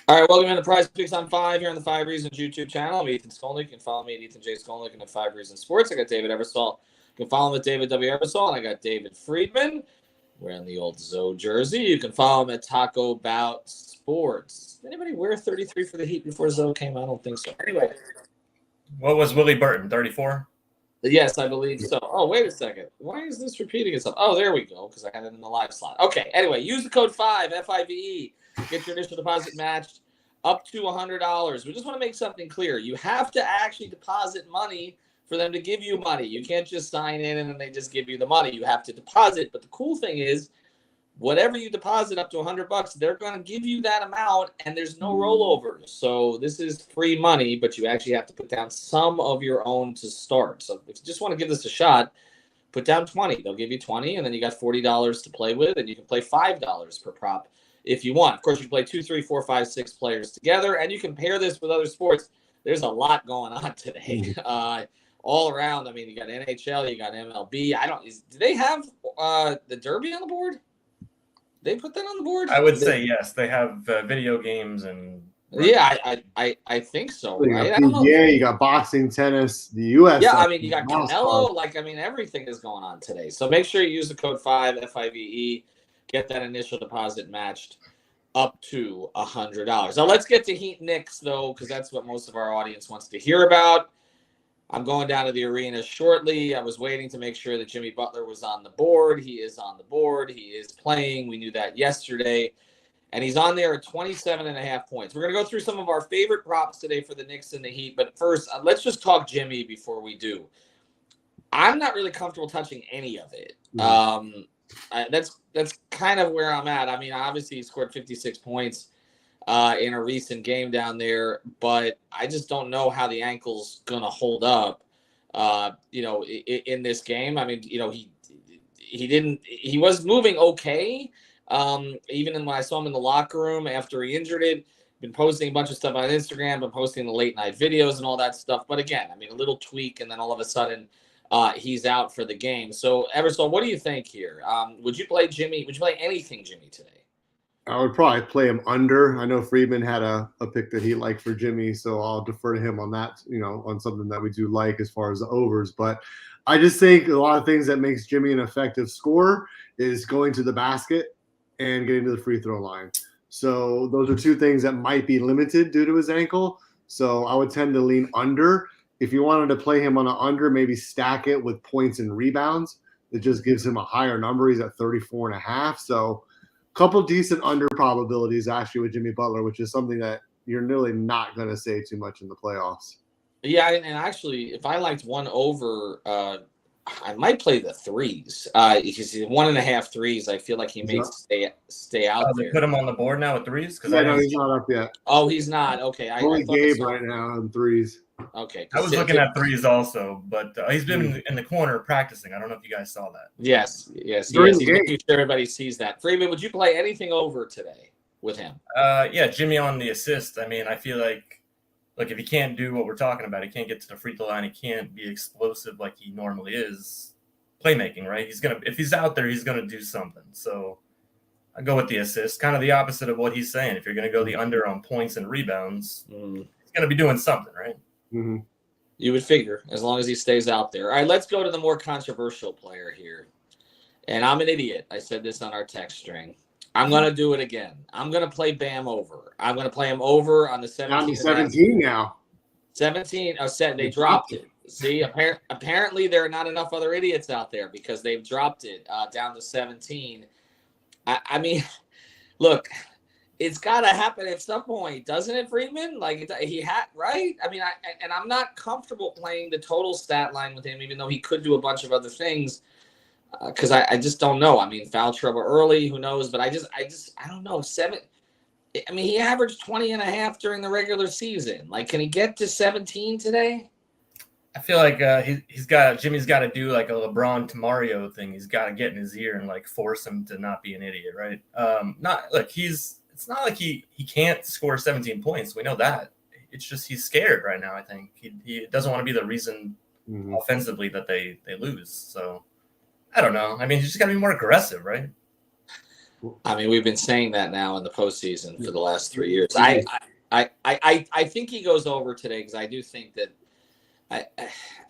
All right, welcome to Prize Picks on 5 here on the 5 Reasons YouTube channel. I'm Ethan Skolnick. You can follow me at Ethan J. Skolnick and at 5 Reasons Sports. I got David Eversole. You can follow him at David W. Eversole. And I got David Friedman wearing the old Zoe jersey. You can follow him at Taco Bout Sports. Did anybody wear 33 for the Heat before Zoe came out? I don't think so. Anyway. What was Willie Burton, 34? Yes, I believe so. Oh, wait a second. Why is this repeating itself? Oh, there we go, because I had it in the live slot. Okay, anyway, use the code 5, F-I-V-E. Get your initial deposit matched up to $100. We just want to make something clear. You have to actually deposit money for them to give you money. You can't just sign in and then they just give you the money. You have to deposit. But the cool thing is, whatever you deposit up to $100, they're going to give you that amount, and there's no rollovers. So this is free money, but you actually have to put down some of your own to start. So if you just want to give this a shot, put down 20. They'll give you 20, and then you got $40 to play with, and you can play $5 per prop if you want. Of course, you can play 2, 3, 4, 5, 6 players together, and you can pair this with other sports. There's a lot going on today. All around. I mean, you got NHL, you got MLB. Do they have the Derby on the board? They put that on the board? I would say yes. They have video games and yeah, I think so. You Right? got PGA, you got boxing, tennis, the UFC. Yeah, I mean, you got Canelo. Like, I mean, everything is going on today. So make sure you use the code 5 F-I-V-E. Get that initial deposit matched up to $100. Now let's get to Heat Knicks though, because that's what most of our audience wants to hear about. I'm going down to the arena shortly. I was waiting to make sure that Jimmy Butler was on the board. He is on the board. He is playing. We knew that yesterday. And he's on there at 27.5 points. We're going to go through some of our favorite props today for the Knicks and the Heat. But first, let's just talk Jimmy before we do. I'm not really comfortable touching any of it. That's kind of where I'm at. I mean, obviously, he scored 56 points in a recent game down there, but I just don't know how the ankle's gonna hold up. In this game. I mean, he was moving okay. Even when I saw him in the locker room after he injured it, been posting a bunch of stuff on Instagram, been posting the late night videos and all that stuff. But again, I mean, a little tweak, and then all of a sudden, he's out for the game. So, Eversole, what do you think here? Would you play Jimmy? Would you play anything Jimmy today? I would probably play him under. I know Friedman had a pick that he liked for Jimmy, so I'll defer to him on that, on something that we do like as far as the overs. But I just think a lot of things that makes Jimmy an effective scorer is going to the basket and getting to the free throw line. So those are two things that might be limited due to his ankle. So I would tend to lean under. If you wanted to play him on an under, maybe stack it with points and rebounds. It just gives him a higher number. He's at 34.5. So couple decent under probabilities actually with Jimmy Butler, which is something that you're really not going to say too much in the playoffs. Yeah, and actually, if I liked one over, I might play the threes because 1.5 threes. I feel like he may stay out there. They put him on the board now with threes because I know he's not up yet. Oh, he's not. Okay, Only Gabe right now on threes. Okay, I was looking at threes also, but he's been in the corner practicing. I don't know if you guys saw that. Yes. Making sure everybody sees that. Freeman, would you play anything over today with him? Yeah, Jimmy on the assist. I mean, I feel like, look, if he can't do what we're talking about, he can't get to the free throw line, he can't be explosive like he normally is. Playmaking, right? If he's out there, he's gonna do something. So I go with the assist, kind of the opposite of what he's saying. If you're gonna go the under on points and rebounds, he's gonna be doing something, right? Mm-hmm. You would figure, as long as he stays out there. All right, let's go to the more controversial player here. And I'm an idiot. I said this on our text string. I'm going to do it again. I'm going to play Bam over. I'm going to play him over on the 17. 17 now. 17. Oh, they dropped it. See, apparently there are not enough other idiots out there because they've dropped it down to 17. I mean, look. It's got to happen at some point, doesn't it, Friedman? Like he had, right? I mean, I'm not comfortable playing the total stat line with him, even though he could do a bunch of other things, because I just don't know. I mean, foul trouble early, who knows? But I don't know. I mean, he averaged 20.5 during the regular season. Like, can he get to 17 today? I feel like Jimmy's got to do like a LeBron to Mario thing. He's got to get in his ear and like force him to not be an idiot, right? It's not like he can't score 17 points. We know that. It's just he's scared right now, I think. He doesn't want to be the reason offensively that they lose. So, I don't know. I mean, he's just got to be more aggressive, right? I mean, we've been saying that now in the postseason for the last 3 years. I think he goes over today because I do think that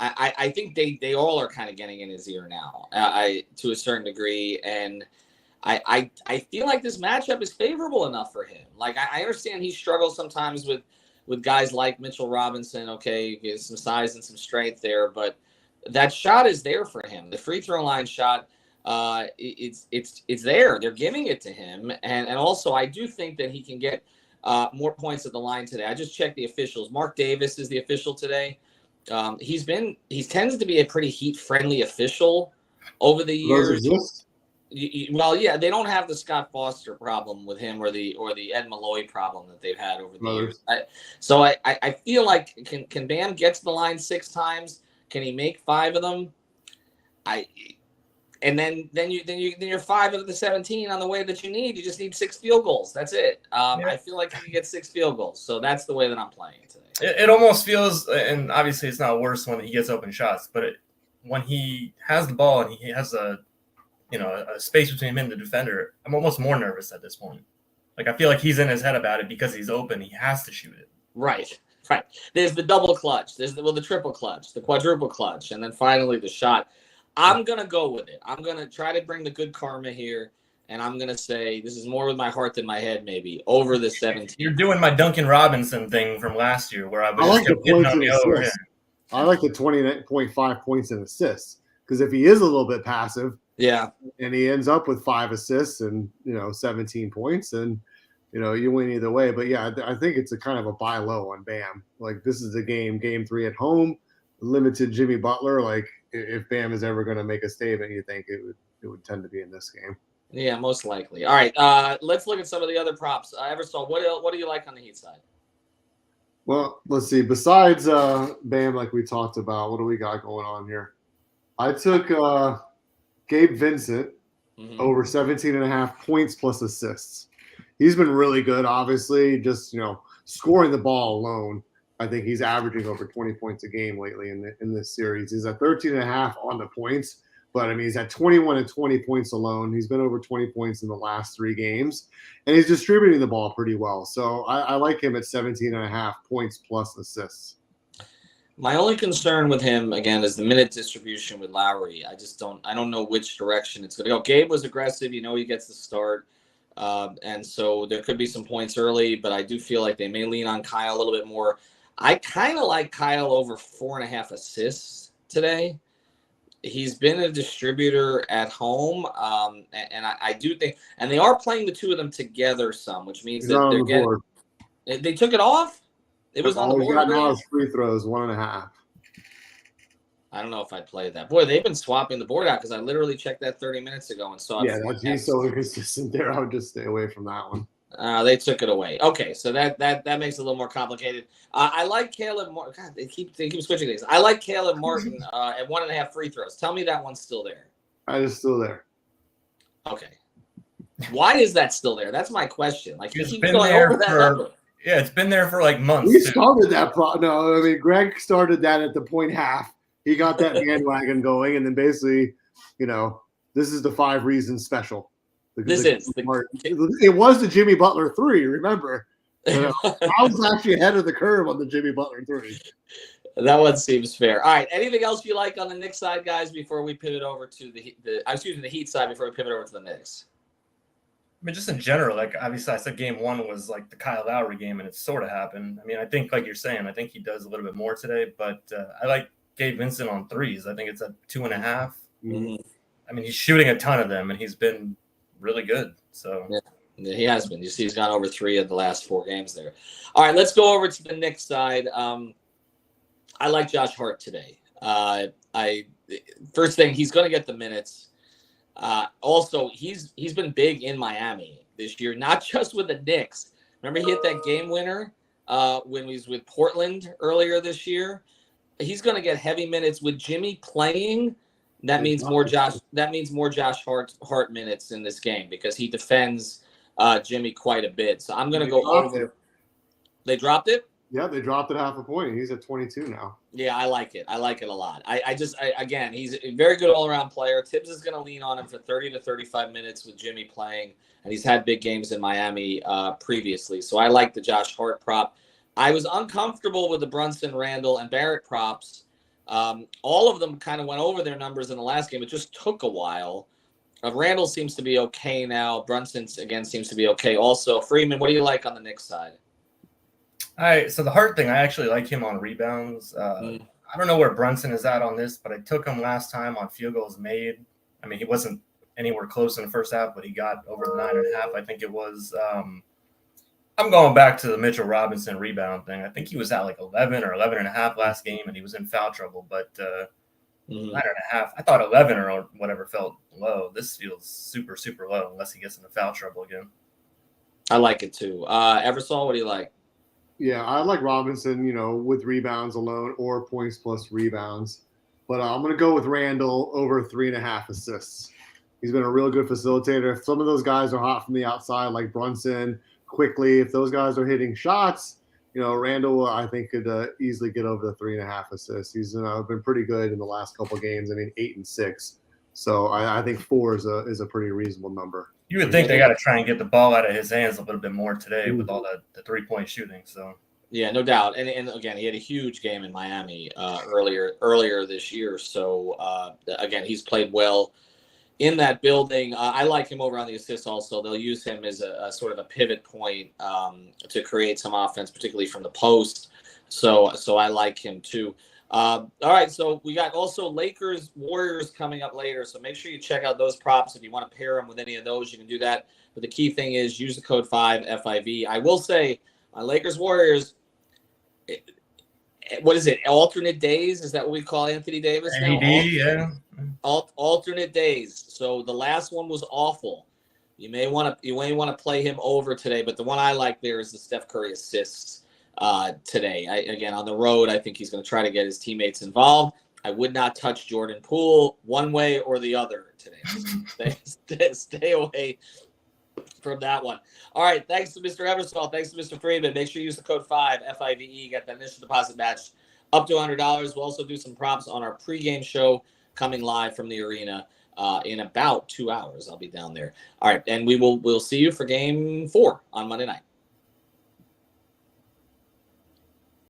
I think they all are kind of getting in his ear now, to a certain degree, and I feel like this matchup is favorable enough for him. Like I understand he struggles sometimes with guys like Mitchell Robinson. Okay, he has some size and some strength there, but that shot is there for him. The free throw line shot, it's there. They're giving it to him, and also I do think that he can get more points at the line today. I just checked the officials. Mark Davis is the official today. He tends to be a pretty heat-friendly official over the years. Those exist? Well, yeah, they don't have the Scott Foster problem with him or the Ed Malloy problem that they've had over the years. So I feel like can Bam get to the line 6 times? Can he make 5 of them? And then you're 5 of the 17 on the way that you need. You just need 6 field goals. That's it. I feel like he can get 6 field goals. So that's the way that I'm playing it today. It almost feels, and obviously it's not worse when he gets open shots, but when he has the ball and he has a space between him and the defender, I'm almost more nervous at this point. Like I feel like he's in his head about it because he's open. He has to shoot it. Right. There's the double clutch. There's the triple clutch, the quadruple clutch, and then finally the shot. I'm going to go with it. I'm going to try to bring the good karma here, and I'm going to say this is more with my heart than my head maybe, over the 17. You're doing my Duncan Robinson thing from last year where I was like the points and assists. I like the 20.5 points and assists because if he is a little bit passive, yeah, and he ends up with 5 assists and 17 points, and you win either way. But yeah, I think it's a kind of a buy low on Bam. Like this is a game 3 at home, limited Jimmy Butler. Like if Bam is ever going to make a statement, you think it would tend to be in this game. Yeah, most likely. All right, let's look at some of the other props. Eversol, what do you like on the Heat side? Well, let's see. Besides Bam, like we talked about, what do we got going on here? I took Gabe Vincent over 17.5 points plus assists. He's been really good, obviously, just, scoring the ball alone. I think he's averaging over 20 points a game lately in this series. He's at 13.5 on the points, but I mean, he's at 21 and 20 points alone. He's been over 20 points in the last 3 games, and he's distributing the ball pretty well. So I like him at 17.5 points plus assists. My only concern with him, again, is the minute distribution with Lowry. I don't know which direction it's going to go. Gabe was aggressive. He gets the start. And so there could be some points early, but I do feel like they may lean on Kyle a little bit more. I kind of like Kyle over 4.5 assists today. He's been a distributor at home. And I do think, and they are playing the two of them together some, which means that they took it off. It was on the board. Got now his free throws 1.5. I don't know if I'd play that. Boy, they've been swapping the board out because I literally checked that 30 minutes ago and saw. Yeah, he's so inconsistent there. I would just stay away from that one. They took it away. Okay, so that makes it a little more complicated. I like Caleb Martin. God, they keep switching things. I like Caleb Martin at 1.5 free throws. Tell me that one's still there. It's still there. Okay. Why is that still there? That's my question. Like he keeps going over that number. Yeah, it's been there for like months. We started that. No, I mean, Greg started that at the point half. He got that bandwagon going, and then basically, this is the 5 reasons special. It was the Jimmy Butler 3, remember? I was actually ahead of the curve on the Jimmy Butler 3. That one seems fair. All right, anything else you like on the Knicks side, guys, before we pivot over to the Heat side before we pivot over to the Knicks? I mean, just in general, like obviously I said game 1 was like the Kyle Lowry game, and it sort of happened. I mean, I think like you're saying, I think he does a little bit more today, but I like Gabe Vincent on threes. I think it's at 2.5. Mm-hmm. I mean, he's shooting a ton of them, and he's been really good. So yeah, he has been. You see, he's gone over 3 of the last 4 games there. All right, let's go over to the Knicks side. I like Josh Hart today. First thing, he's going to get the minutes. Also, he's been big in Miami this year, not just with the Knicks. Remember, he hit that game winner when he was with Portland earlier this year. He's going to get heavy minutes with Jimmy playing. That means more Josh Hart minutes in this game because he defends Jimmy quite a bit. So I'm going to go over. They dropped it? Yeah, they dropped it half a point. He's at 22 now. Yeah, I like it. I like it a lot. Again, he's a very good all-around player. Tibbs is going to lean on him for 30 to 35 minutes with Jimmy playing, and he's had big games in Miami previously. So I like the Josh Hart prop. I was uncomfortable with the Brunson, Randall, and Barrett props. All of them kind of went over their numbers in the last game. It just took a while. Randall seems to be okay now. Brunson, again, seems to be okay also. Freeman, what do you like on the Knicks side? All right, so the Hart thing, I actually like him on rebounds. I don't know where Brunson is at on this, but I took him last time on field goals made. I mean, he wasn't anywhere close in the first half, but he got over the 9.5. I think it was. I'm going back to the Mitchell Robinson rebound thing. I think he was at like 11 or 11.5 last game, and he was in foul trouble. But 9.5, I thought 11 or whatever felt low. This feels super, super low unless he gets into foul trouble again. I like it too. Eversol, what do you like? Yeah, I like Robinson, with rebounds alone or points plus rebounds. But I'm going to go with Randall over 3.5 assists. He's been a real good facilitator. If some of those guys are hot from the outside, like Brunson, quickly, if those guys are hitting shots, Randall, I think, could easily get over the 3.5 assists. He's been pretty good in the last couple games. I mean, 8 and 6. So I think 4 is a pretty reasonable number. You would think they got to try and get the ball out of his hands a little bit more today with all the 3-point shooting. So yeah, no doubt. And again, he had a huge game in Miami earlier this year. So again, he's played well in that building. I like him over on the assists also. They'll use him as a sort of a pivot point to create some offense, particularly from the post. So I like him too. All right, so we got also Lakers Warriors coming up later. So make sure you check out those props. If you want to pair them with any of those, you can do that. But the key thing is use the code 5FIV. I will say on Lakers Warriors, what is it? Alternate days? Is that what we call Anthony Davis now? yeah. Alternate days. So the last one was awful. You may want to play him over today, but the one I like there is the Steph Curry assists today. Again, on the road, I think he's going to try to get his teammates involved. I would not touch Jordan Poole one way or the other today. Stay away from that one. All right. Thanks to Mr. Eversole. Thanks to Mr. Friedman. Make sure you use the code 5FIVE. Get that initial deposit matched up to $100. We'll also do some props on our pregame show coming live from the arena in about 2 hours. I'll be down there. All right. And we'll see you for game 4 on Monday night.